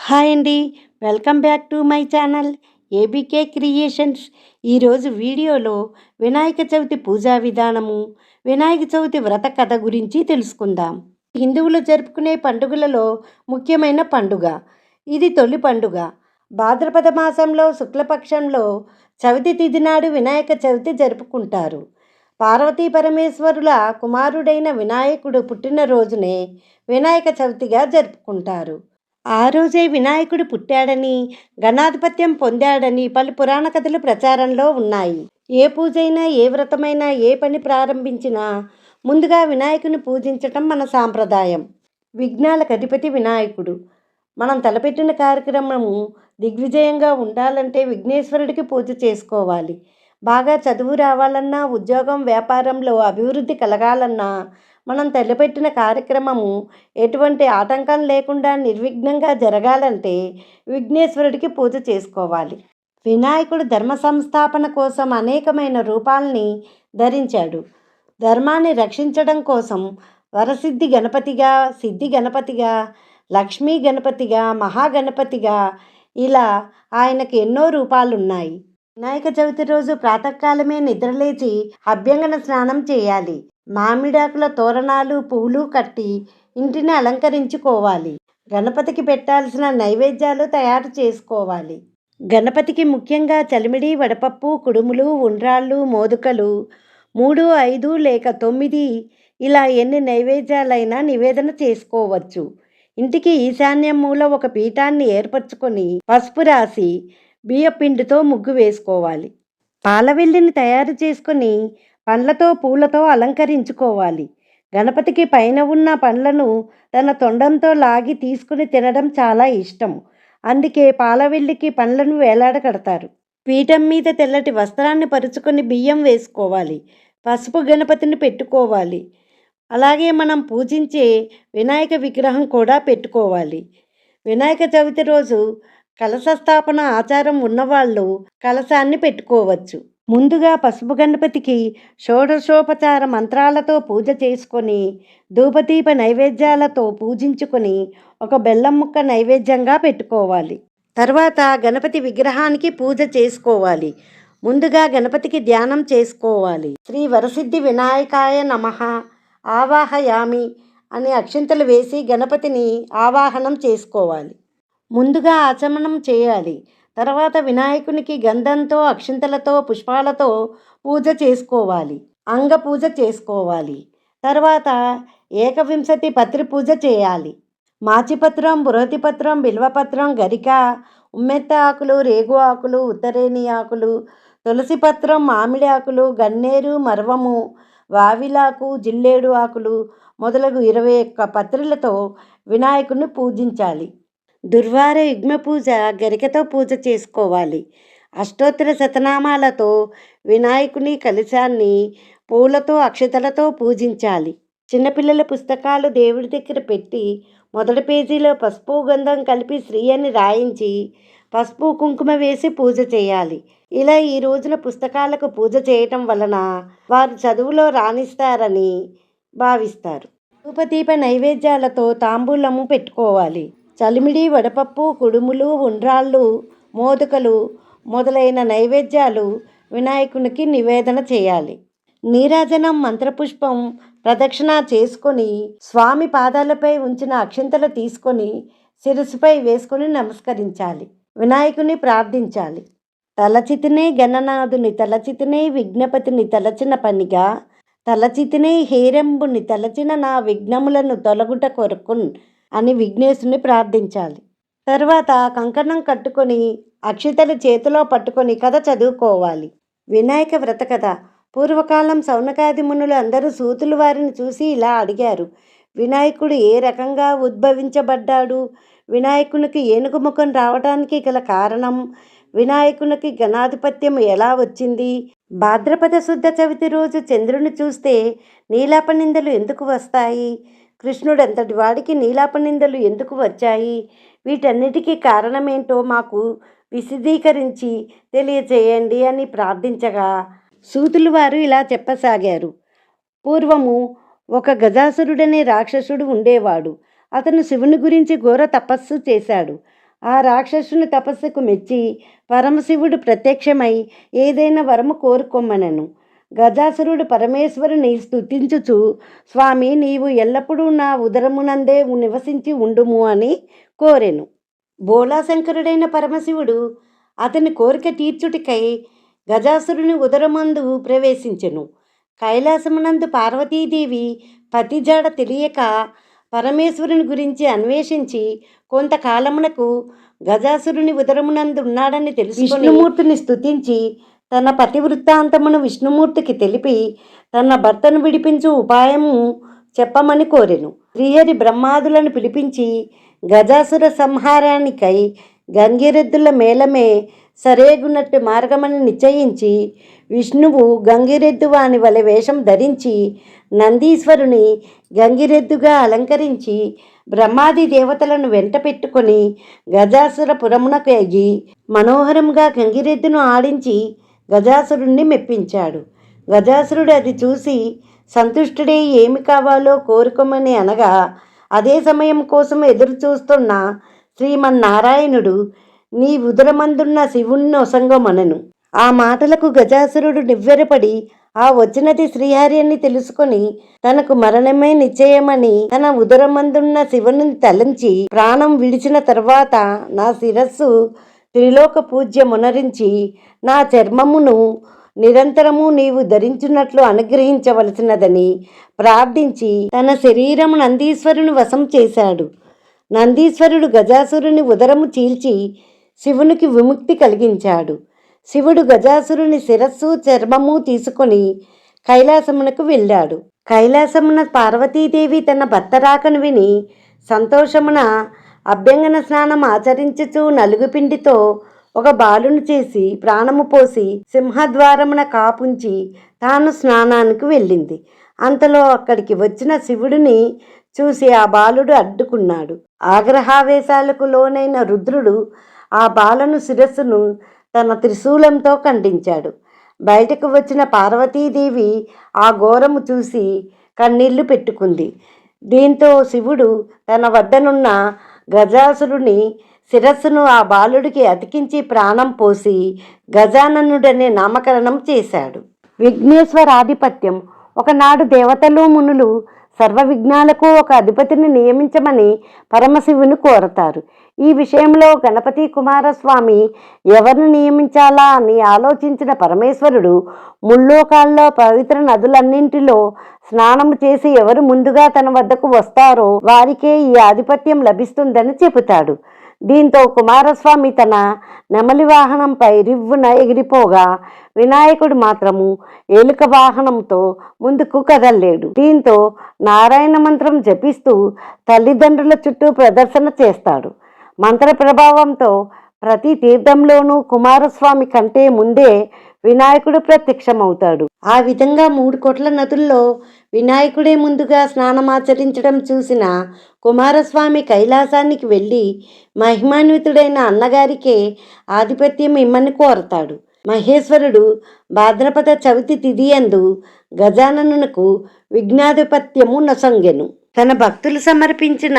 Hi అండి. Welcome back to my channel ABK creations. ఈరోజు వీడియోలో వినాయక చవితి పూజా విధానము, వినాయక చవితి వ్రత కథ గురించి తెలుసుకుందాం. హిందువులు జరుపుకునే పండుగలలో ముఖ్యమైన పండుగ. ఇది తొలి పండుగ. భాద్రపద మాసంలో శుక్లపక్షంలో చవితి తిథి నాడు వినాయక చవితి జరుపుకుంటారు. పార్వతీ పరమేశ్వరుల కుమారుడైన వినాయకుడు పుట్టినరోజునే వినాయక చవితిగా జరుపుకుంటారు. ఆ రోజే వినాయకుడు పుట్టాడని, గణాధిపత్యం పొందాడని పలు పురాణ కథలు ప్రచారంలో ఉన్నాయి. ఏ పూజైనా, ఏ వ్రతమైనా, ఏ పని ప్రారంభించినా ముందుగా వినాయకుని పూజించటం మన సాంప్రదాయం. విఘ్నాలకు అధిపతి వినాయకుడు. మనం తలపెట్టిన కార్యక్రమము దిగ్విజయంగా ఉండాలంటే విఘ్నేశ్వరుడికి పూజ చేసుకోవాలి. బాగా చదువు రావాలన్నా, ఉద్యోగం వ్యాపారంలో అభివృద్ధి కలగాలన్నా, మనం తలపెట్టిన కార్యక్రమము ఎటువంటి ఆటంకం లేకుండా నిర్విఘ్నంగా జరగాలంటే విఘ్నేశ్వరుడికి పూజ చేసుకోవాలి. వినాయకుడు ధర్మ సంస్థాపన కోసం అనేకమైన రూపాల్ని ధరించాడు. ధర్మాన్ని రక్షించడం కోసం వరసిద్ధి గణపతిగా, సిద్ధి గణపతిగా, లక్ష్మీ గణపతిగా, మహాగణపతిగా ఇలా ఆయనకు ఎన్నో రూపాలున్నాయి. వినాయక చవితి రోజు ప్రాతకాలమే నిద్రలేచి అభ్యంగన స్నానం చేయాలి. మామిడాకుల తోరణాలు, పువ్వులు కట్టి ఇంటిని అలంకరించుకోవాలి. గణపతికి పెట్టాల్సిన నైవేద్యాలు తయారు చేసుకోవాలి. గణపతికి ముఖ్యంగా చలిమిడి, వడపప్పు, కుడుములు, ఉండ్రాళ్ళు, మోదుకలు 3, 5 లేక 9 ఇలా ఎన్ని నైవేద్యాలైనా నివేదన చేసుకోవచ్చు. ఇంటికి ఈశాన్యం మూల ఒక పీఠాన్ని ఏర్పరచుకొని పసుపు రాసి బియ్యపిండితో ముగ్గు వేసుకోవాలి. పాలవెల్లిని తయారు చేసుకొని పండ్లతో, పూలతో అలంకరించుకోవాలి. గణపతికి పైన ఉన్న పండ్లను తన తొండంతో లాగి తీసుకుని తినడం చాలా ఇష్టం. అందుకే పాలవెల్లికి పండ్లను వేలాడకడతారు. పీఠం మీద తెల్లటి వస్త్రాన్ని పరుచుకొని బియ్యం వేసుకోవాలి. పసుపు గణపతిని పెట్టుకోవాలి. అలాగే మనం పూజించే వినాయక విగ్రహం కూడా పెట్టుకోవాలి. వినాయక చవితి రోజు కలశ స్థాపన ఆచారం ఉన్నవాళ్ళు కలశాన్ని పెట్టుకోవచ్చు. ముందుగా పసుపు గణపతికి షోడశోపచార మంత్రాలతో పూజ చేసుకొని, ధూపదీప నైవేద్యాలతో పూజించుకొని ఒక బెల్లం ముక్క నైవేద్యంగా పెట్టుకోవాలి. తర్వాత గణపతి విగ్రహానికి పూజ చేసుకోవాలి. ముందుగా గణపతికి ధ్యానం చేసుకోవాలి. శ్రీ వరసిద్ధి వినాయకాయ నమః ఆవాహయామి అని అక్షింతలు వేసి గణపతిని ఆవాహనం చేసుకోవాలి. ముందుగా ఆచమనం చేయాలి. తర్వాత వినాయకునికి గంధంతో, అక్షింతలతో, పుష్పాలతో పూజ చేసుకోవాలి. అంగ పూజ చేసుకోవాలి. తర్వాత ఏకవింశతి పత్రి పూజ చేయాలి. మాచిపత్రం, బృహతిపత్రం, బిల్వపత్రం, గరిక, ఉమ్మెత్త ఆకులు, రేగు ఆకులు, ఉత్తరేణి ఆకులు, తులసి పత్రం, మామిడి ఆకులు, గన్నేరు, మర్వము, వావిలాకు, జిల్లేడు ఆకులు మొదలగు 21 పత్రులతో వినాయకుడిని పూజించాలి. దుర్వార యుగ్మ పూజ గరికతో పూజ చేసుకోవాలి. అష్టోత్తర శతనామాలతో వినాయకుని కలశాన్ని పూలతో, అక్షతలతో పూజించాలి. చిన్నపిల్లల పుస్తకాలు దేవుడి దగ్గర పెట్టి మొదటి పేజీలో పసుపు, గంధం కలిపి శ్రీ అని రాయించి పసుపు, కుంకుమ వేసి పూజ చేయాలి. ఇలా ఈ రోజున పుస్తకాలకు పూజ చేయటం వలన వారు చదువులో రాణిస్తారని భావిస్తారు. ధూపదీప నైవేద్యాలతో తాంబూలము పెట్టుకోవాలి. చలిమిడి, వడపప్పు, కుడుములు, ఉండ్రాళ్ళు, మోదుకలు మొదలైన నైవేద్యాలు వినాయకునికి నివేదన చేయాలి. నీరాజనం, మంత్రపుష్పం ప్రదక్షిణ చేసుకొని స్వామి పాదాలపై ఉంచిన అక్షింతలు తీసుకొని శిరస్సుపై వేసుకొని నమస్కరించాలి. వినాయకుని ప్రార్థించాలి. తలచితినే గణనాథుని తలచితినే విఘ్నపతిని తలచిన పనిగా, తలచితినే హేరంబుని తలచిన నా విఘ్నములను తొలగుట కొరకున్ అని విఘ్నేశుని ప్రార్థించాలి. తర్వాత కంకణం కట్టుకొని అక్షితలు చేతిలో పట్టుకొని కథ చదువుకోవాలి. వినాయక వ్రత కథ. పూర్వకాలం సౌనకాది మునులు అందరూ సూతులు వారిని చూసి ఇలా అడిగారు: వినాయకుడు ఏ రకంగా ఉద్భవించబడ్డాడు? వినాయకునికి ఏనుగు ముఖం రావడానికి గల కారణం? వినాయకునికి గణాధిపత్యం ఎలా వచ్చింది? భాద్రపద శుద్ధ చవితి రోజు చంద్రుని చూస్తే నీలాపనిందలు ఎందుకు వస్తాయి? కృష్ణుడంతటి వాడికి నీలాపనిందలు ఎందుకు వచ్చాయి? వీటన్నిటికీ కారణమేంటో మాకు విశదీకరించి తెలియచేయండి అని ప్రార్థించగా సూతులు వారు ఇలా చెప్పసాగారు: పూర్వము ఒక గజాసురుడనే రాక్షసుడు ఉండేవాడు. అతను శివుని గురించి ఘోర తపస్సు చేశాడు. ఆ రాక్షసుని తపస్సుకు మెచ్చి పరమశివుడు ప్రత్యక్షమై ఏదైనా వరము కోరుకొమ్మనెను. గజాసురుడు పరమేశ్వరుని స్తుతించుచు, స్వామి, నీవు ఎల్లప్పుడూ నా ఉదరమునందే నివసించి ఉండుము అని కోరెను. బోళాశంకరుడైన పరమశివుడు అతని కోరిక తీర్చుటికై గజాసురుని ఉదరమందు ప్రవేశించెను. కైలాసమునందు పార్వతీదేవి పతిజాడ తెలియక పరమేశ్వరుని గురించి అన్వేషించి కొంతకాలమునకు గజాసురుని ఉదరమునందు ఉన్నాడని తెలుసుకొని విష్ణుమూర్తిని స్తుతించి తన పతి వృత్తాంతమును విష్ణుమూర్తికి తెలిపి తన భర్తను విడిపించు ఉపాయము చెప్పమని కోరెను. శ్రీహరి బ్రహ్మాదులను పిలిపించి గజాసుర సంహారానికై గంగిరెద్దుల మేళమే సరేగునట్టు మార్గమని నిశ్చయించి విష్ణువు గంగిరెద్దు వాని వలె వేషం ధరించి నందీశ్వరుని గంగిరెద్దుగా అలంకరించి బ్రహ్మాది దేవతలను వెంట పెట్టుకొని గజాసుర పురమునకు ఎగి మనోహరంగా గంగిరెద్దును ఆడించి గజాసురుణ్ణి మెప్పించాడు. గజాసురుడు అది చూసి సంతుష్టుడై ఏమి కావాలో కోరుకోమని అనగా అదే సమయం కోసం ఎదురు చూస్తున్న శ్రీమన్నారాయణుడు నీ ఉదరమందున్న శివుణ్ణి ఒసంగమనను. ఆ మాటలకు గజాసురుడు నివ్వెరపడి ఆ వచ్చినది శ్రీహరి అని తెలుసుకొని తనకు మరణమే నిశ్చయమని తన ఉదరమందున్న శివుని తలంచి ప్రాణం విడిచిన తర్వాత నా శిరస్సు త్రిలోక పూజ్యమునరించి నా చర్మమును నిరంతరము నీవు ధరించున్నట్లు అనుగ్రహించవలసినదని ప్రార్థించి తన శరీరము నందీశ్వరుని వశం చేశాడు. నందీశ్వరుడు గజాసురుని ఉదరము చీల్చి శివునికి విముక్తి కలిగించాడు. శివుడు గజాసురుని శిరస్సు చర్మము తీసుకొని కైలాసమునకు వెళ్ళాడు. కైలాసమున పార్వతీదేవి తన భర్త రాకను విని సంతోషమున అభ్యంగన స్నానం ఆచరించుచు నలుగుపిండితో ఒక బాలును చేసి ప్రాణము పోసి సింహద్వారమున కాపుంచి తాను స్నానానికి వెళ్ళింది. అంతలో అక్కడికి వచ్చిన శివుడిని చూసి ఆ బాలుడు అడ్డుకున్నాడు. ఆగ్రహావేశాలకు లోనైన రుద్రుడు ఆ బాలను శిరస్సును తన త్రిశూలంతో ఖండించాడు. బయటకు వచ్చిన పార్వతీదేవి ఆ ఘోరము చూసి కన్నీళ్లు పెట్టుకుంది. దీంతో శివుడు తన వద్దనున్న గజాసురుని శిరస్సును ఆ బాలుడికి అతికించి ప్రాణం పోసి గజాననుడనే నామకరణం చేశాడు. విఘ్నేశ్వరాధిపత్యం. ఒకనాడు దేవతలు మునులు సర్వ విఘ్నాలకు ఒక అధిపతిని నియమించమని పరమశివుని కోరతారు. ఈ విషయంలో గణపతి కుమారస్వామి ఎవరిని నియమించాలా అని ఆలోచించిన పరమేశ్వరుడు ముల్లోకాల్లో పవిత్ర నదులన్నింటిలో స్నానము చేసి ఎవరు ముందుగా తన వద్దకు వస్తారో వారికే ఈ ఆధిపత్యం లభిస్తుందని చెబుతాడు. దీంతో కుమారస్వామి తన నెమలి వాహనంపై రివ్వున ఎగిరిపోగా వినాయకుడు మాత్రము ఏలుక వాహనంతో ముందుకు కదల్లేడు. దీంతో నారాయణ మంత్రం జపిస్తూ తల్లిదండ్రుల చుట్టూ ప్రదర్శన చేస్తాడు. మంత్ర ప్రభావంతో ప్రతి తీర్థంలోనూ కుమారస్వామి కంటే ముందే వినాయకుడు ప్రత్యక్షమవుతాడు. ఆ విధంగా 3 కోట్ల నదుల్లో వినాయకుడే ముందుగా స్నానమాచరించడం చూసిన కుమారస్వామి కైలాసానికి వెళ్ళి మహిమాన్వితుడైన అన్నగారికే ఆధిపత్యం ఇమ్మని కోరతాడు. మహేశ్వరుడు భాద్రపద చవితి తిథియందు గజాననునకు విఘ్నాధిపత్యము నొసంగెను. తన భక్తులు సమర్పించిన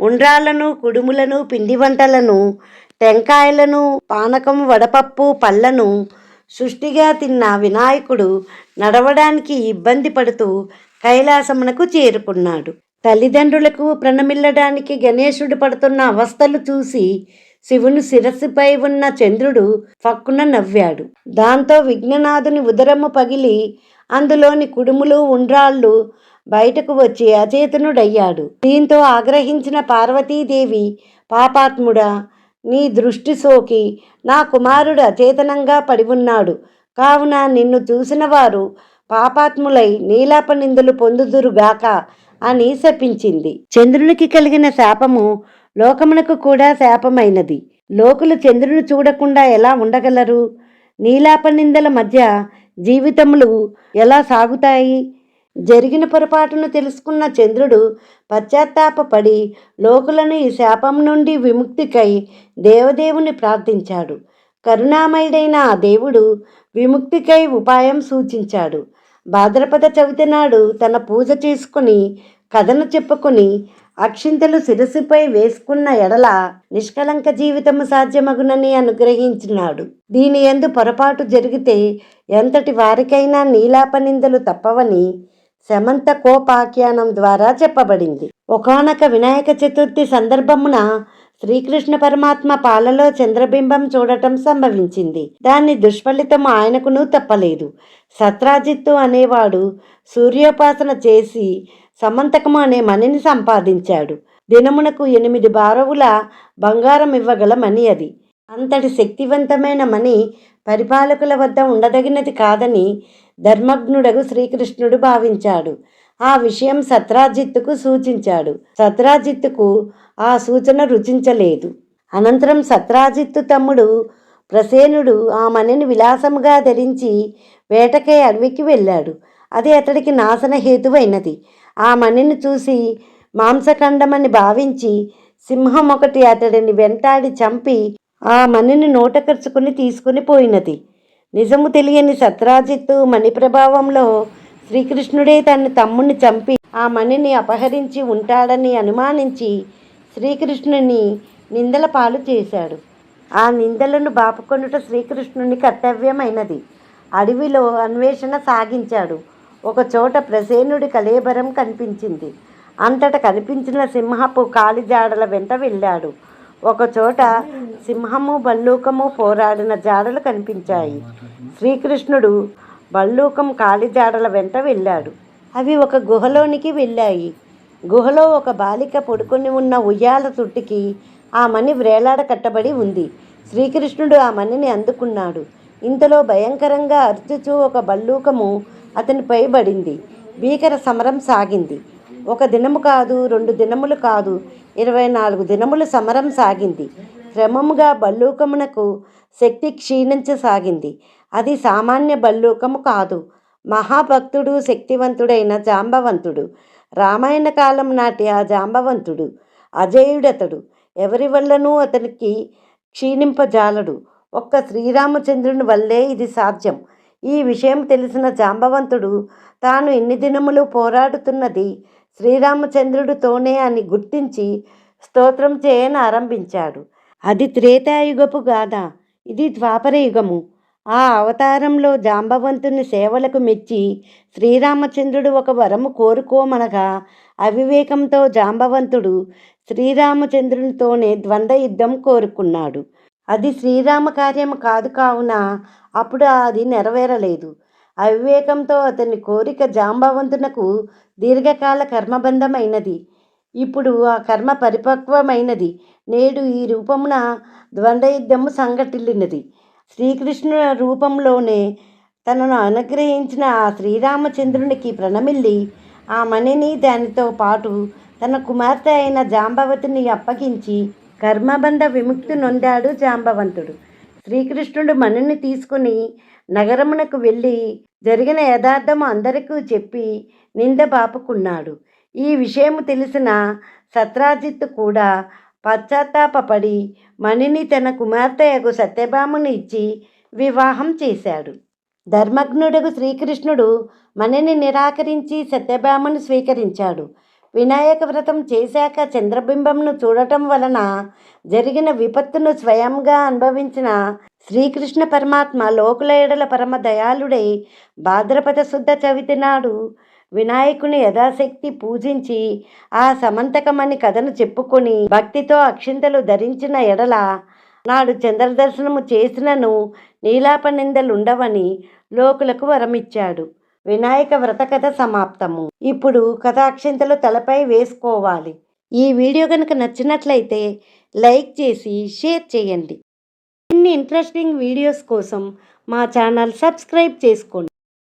ఉండ్రాలను, కుడుములను, పిండి వంటలను, టెంకాయలను, పానకం, వడపప్పు, పళ్ళను సృష్టిగా తిన్న వినాయకుడు నడవడానికి ఇబ్బంది పడుతూ కైలాసమునకు చేరుకున్నాడు. తల్లిదండ్రులకు ప్రణమిల్లడానికి గణేశుడు పడుతున్న అవస్థలు చూసి శివుని శిరస్సుపై ఉన్న చంద్రుడు ఫక్కున నవ్వాడు. దాంతో విఘ్ననాథుని ఉదరము పగిలి అందులోని కుడుములు, ఉండ్రాళ్ళు బయటకు వచ్చి అచేతనుడయ్యాడు. దీంతో ఆగ్రహించిన పార్వతీదేవి, పాపాత్ముడా, నీ దృష్టి సోకి నా కుమారుడు అచేతనంగా పడి ఉన్నాడు, కావున నిన్ను చూసిన వారు పాపాత్ములై నీలాపనిందులు పొందుదురుగాక అని శపించింది. చంద్రునికి కలిగిన శాపము లోకమునకు కూడా శాపమైనది. లోకులు చంద్రుని చూడకుండా ఎలా ఉండగలరు? నీలాపనిందల మధ్య జీవితములు ఎలా సాగుతాయి? జరిగిన పొరపాటును తెలుసుకున్న చంద్రుడు పశ్చాత్తాపపడి లోకులను ఈ శాపం నుండి విముక్తికై దేవదేవుని ప్రార్థించాడు. కరుణామయుడైన ఆ దేవుడు విముక్తికై ఉపాయం సూచించాడు. భాద్రపద చవితి నాడు తన పూజ చేసుకుని కథను చెప్పుకొని అక్షింతలు శిరస్సుపై వేసుకున్న ఎడల నిష్కలంక జీవితము సాధ్యమగునని అనుగ్రహించినాడు. దీని యందు పొరపాటు జరిగితే ఎంతటి వారికైనా నీలాపనిందలు తప్పవని శమంతకోపాఖ్యానం ద్వారా చెప్పబడింది. ఒకానొక వినాయక చతుర్థి సందర్భమున శ్రీకృష్ణ పరమాత్మ పాలలో చంద్రబింబం చూడటం సంభవించింది. దాని దుష్ఫలితం ఆయనకును తప్పలేదు. సత్రాజిత్తు అనేవాడు సూర్యోపాసన చేసి సమంతకము అనే మణిని సంపాదించాడు. దినమునకు 8 బారవుల బంగారం ఇవ్వగల మణి అది. అంతటి శక్తివంతమైన మణి పరిపాలకుల వద్ద ఉండదగినది కాదని ధర్మజ్ఞుడగు శ్రీకృష్ణుడు భావించాడు. ఆ విషయం సత్రాజిత్తుకు సూచించాడు. సత్రాజిత్తుకు ఆ సూచన రుచించలేదు. అనంతరం సత్రాజిత్తు తమ్ముడు ప్రసేనుడు ఆ మణిని విలాసముగా ధరించి వేటకై అడవికి వెళ్ళాడు. అది అతడికి నాశన హేతువైనది. ఆ మణిని చూసి మాంసఖండమని భావించి సింహం ఒకటి అతడిని వెంటాడి చంపి ఆ మణిని నోటకరుచుకుని తీసుకుని పోయినది. నిజము తెలియని సత్రాజిత్తు మణి ప్రభావంలో శ్రీకృష్ణుడే తన తమ్ముని చంపి ఆ మణిని అపహరించి ఉంటాడని అనుమానించి శ్రీకృష్ణుని నిందల పాలు చేశాడు. ఆ నిందలను బాపుకొనుట శ్రీకృష్ణుని కర్తవ్యమైనది. అడవిలో అన్వేషణ సాగించాడు. ఒకచోట ప్రసేనుడి కళేబరం కనిపించింది. అంతటా కనిపించిన సింహపు కాలిజాడల వెంట వెళ్ళాడు. ఒకచోట సింహము భల్లూకము పోరాడిన జాడలు కనిపించాయి. శ్రీకృష్ణుడు భల్లూకం కాలిజాడల వెంట వెళ్ళాడు. అవి ఒక గుహలోనికి వెళ్ళాయి. గుహలో ఒక బాలిక పడుకొని ఉన్న ఉయ్యాల చుట్టికి ఆ మణి వ్రేలాడ కట్టబడి ఉంది. శ్రీకృష్ణుడు ఆ మణిని అందుకున్నాడు. ఇంతలో భయంకరంగా అర్చుచూ ఒక భల్లూకము అతనిపై పడింది. భీకర సమరం సాగింది. 1 దినము కాదు, 2 దినములు కాదు, 24 దినములు సమరం సాగింది. క్రమముగా భల్లూకమునకు శక్తి క్షీణించసాగింది. అది సామాన్య భల్లూకము కాదు. మహాభక్తుడు శక్తివంతుడైన జాంబవంతుడు. రామాయణ కాలం నాటి ఆ జాంబవంతుడు అజేయుడతడు. ఎవరి వల్లనూ అతనికి క్షీణింపజాలడు. ఒక్క శ్రీరామచంద్రుని వల్లే ఇది సాధ్యం. ఈ విషయం తెలిసిన జాంబవంతుడు తాను ఇన్ని దినములు పోరాడుతున్నది శ్రీరామచంద్రుడితోనే అని గుర్తించి స్తోత్రం చేయని ఆరంభించాడు. అది త్రేతాయుగపు గాథ, ఇది ద్వాపరయుగము. ఆ అవతారంలో జాంబవంతుని సేవలకు మెచ్చి శ్రీరామచంద్రుడు ఒక వరము కోరుకోమనగా అవివేకంతో జాంబవంతుడు శ్రీరామచంద్రునితోనే ద్వంద్వ యుద్ధం కోరుకున్నాడు. అది శ్రీరామ కార్యము కాదు కావున అప్పుడు అది నెరవేరలేదు. అవివేకంతో అతని కోరిక జాంబవంతునకు దీర్ఘకాల కర్మబంధమైనది. ఇప్పుడు ఆ కర్మ పరిపక్వమైనది. నేడు ఈ రూపమున ద్వంద్వయుద్ధము సంఘటిల్లినది. శ్రీకృష్ణుల రూపంలోనే తనను అనుగ్రహించిన ఆ శ్రీరామచంద్రునికి ప్రణమిల్లి ఆ మణిని దానితో పాటు తన కుమార్తె అయిన జాంబవతిని అప్పగించి కర్మబంధ విముక్తి నొందాడు జాంబవంతుడు. శ్రీకృష్ణుడు మణిని తీసుకుని నగరమునకు వెళ్ళి జరిగిన యథార్థము అందరికీ చెప్పి నింద బాపుకున్నాడు. ఈ విషయము తెలిసిన సత్రాజిత్తు కూడా పశ్చాత్తాపడి మణిని తన కుమార్తెయగు సత్యభామను ఇచ్చి వివాహం చేశాడు. ధర్మజ్ఞుడగు శ్రీకృష్ణుడు మణిని నిరాకరించి సత్యభామను స్వీకరించాడు. వినాయక వ్రతం చేశాక చంద్రబింబంను చూడటం వలన జరిగిన విపత్తును స్వయంగా అనుభవించిన శ్రీకృష్ణ పరమాత్మ లోకుల ఎడల పరమ దయాళుడై భాద్రపద శుద్ధ చవితి నాడు వినాయకుని యథాశక్తి పూజించి ఆ సమంతకమని కథను చెప్పుకొని భక్తితో అక్షింతలు ధరించిన ఎడల నాడు చంద్రదర్శనము చేసినను నీలాపనిందలుండవని లోకులకు వరమిచ్చాడు. వినాయక వ్రత కథ సమాప్తము. ఇప్పుడు కథాక్షింతలు తలపై వేసుకోవాలి. ఈ వీడియో కనుక నచ్చినట్లయితే లైక్ చేసి షేర్ చేయండి. ఇన్ని ఇంట్రెస్టింగ్ వీడియోస్ కోసం మా ఛానల్ సబ్స్క్రైబ్ చేసుకోండి.